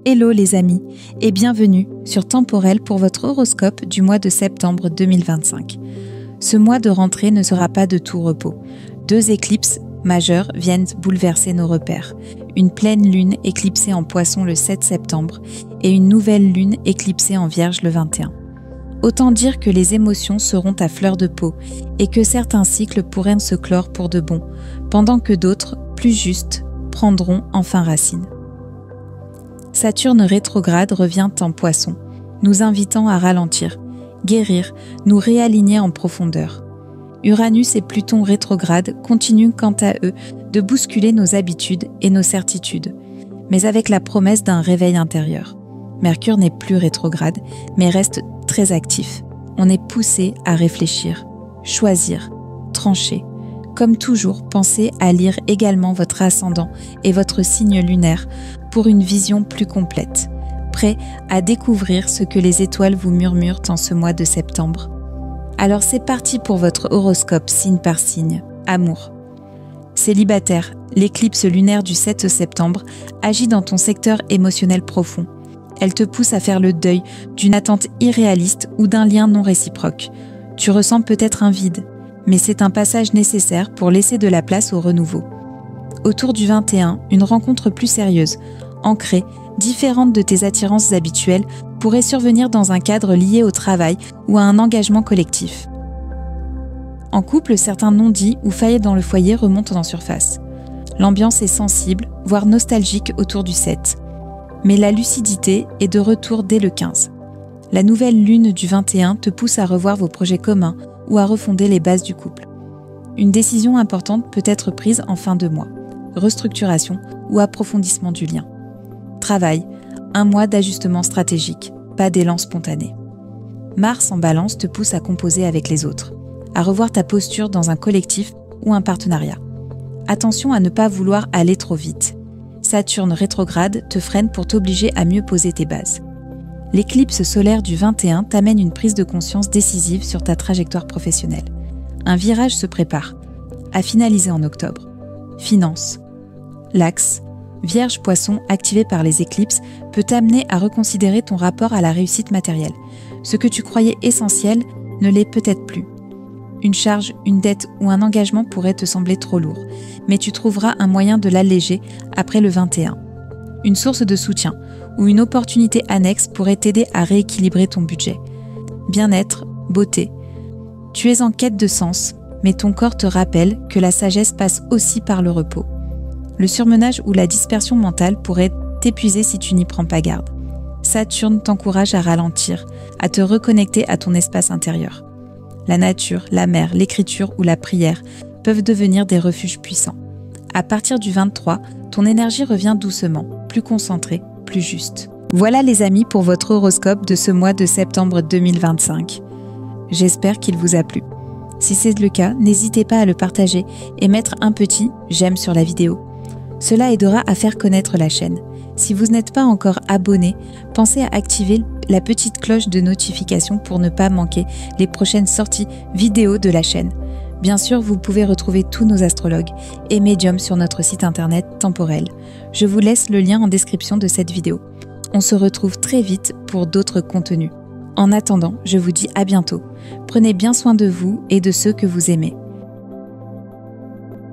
Hello les amis et bienvenue sur Temporel pour votre horoscope du mois de septembre 2025. Ce mois de rentrée ne sera pas de tout repos. 2 éclipses majeures viennent bouleverser nos repères. Une pleine lune éclipsée en Poisson le 7 septembre et une nouvelle lune éclipsée en Vierge le 21. Autant dire que les émotions seront à fleur de peau et que certains cycles pourraient se clore pour de bon, pendant que d'autres, plus justes, prendront enfin racine. Saturne rétrograde revient en Poisson, nous invitant à ralentir, guérir, nous réaligner en profondeur. Uranus et Pluton rétrograde continuent quant à eux de bousculer nos habitudes et nos certitudes, mais avec la promesse d'un réveil intérieur. Mercure n'est plus rétrograde, mais reste très actif. On est poussé à réfléchir, choisir, trancher. Comme toujours, pensez à lire également votre ascendant et votre signe lunaire pour une vision plus complète, prêt à découvrir ce que les étoiles vous murmurent en ce mois de septembre. Alors c'est parti pour votre horoscope signe par signe. Amour. Célibataire, l'éclipse lunaire du 7 septembre agit dans ton secteur émotionnel profond. Elle te pousse à faire le deuil d'une attente irréaliste ou d'un lien non réciproque. Tu ressens peut-être un vide, mais c'est un passage nécessaire pour laisser de la place au renouveau. Autour du 21, une rencontre plus sérieuse, ancrée, différente de tes attirances habituelles, pourrait survenir dans un cadre lié au travail ou à un engagement collectif. En couple, certains non-dits ou failles dans le foyer remontent en surface. L'ambiance est sensible, voire nostalgique autour du 7. Mais la lucidité est de retour dès le 15. La nouvelle lune du 21 te pousse à revoir vos projets communs ou à refonder les bases du couple. Une décision importante peut être prise en fin de mois. Restructuration ou approfondissement du lien. Travail, un mois d'ajustement stratégique, pas d'élan spontané. Mars en Balance te pousse à composer avec les autres, à revoir ta posture dans un collectif ou un partenariat. Attention à ne pas vouloir aller trop vite. Saturne rétrograde te freine pour t'obliger à mieux poser tes bases. L'éclipse solaire du 21 t'amène une prise de conscience décisive sur ta trajectoire professionnelle. Un virage se prépare, à finaliser en octobre. Finances. L'axe Vierge-Poisson activé par les éclipses peut t'amener à reconsidérer ton rapport à la réussite matérielle. Ce que tu croyais essentiel ne l'est peut-être plus. Une charge, une dette ou un engagement pourrait te sembler trop lourd, mais tu trouveras un moyen de l'alléger après le 21. Une source de soutien ou une opportunité annexe pourrait t'aider à rééquilibrer ton budget. Bien-être, beauté. Tu es en quête de sens, mais ton corps te rappelle que la sagesse passe aussi par le repos. Le surmenage ou la dispersion mentale pourrait t'épuiser si tu n'y prends pas garde. Saturne t'encourage à ralentir, à te reconnecter à ton espace intérieur. La nature, la mer, l'écriture ou la prière peuvent devenir des refuges puissants. À partir du 23, ton énergie revient doucement, plus concentrée, plus juste. Voilà les amis pour votre horoscope de ce mois de septembre 2025. J'espère qu'il vous a plu. Si c'est le cas, n'hésitez pas à le partager et mettre un petit « j'aime » sur la vidéo. Cela aidera à faire connaître la chaîne. Si vous n'êtes pas encore abonné, pensez à activer la petite cloche de notification pour ne pas manquer les prochaines sorties vidéo de la chaîne. Bien sûr, vous pouvez retrouver tous nos astrologues et médiums sur notre site internet Temporel. Je vous laisse le lien en description de cette vidéo. On se retrouve très vite pour d'autres contenus. En attendant, je vous dis à bientôt. Prenez bien soin de vous et de ceux que vous aimez.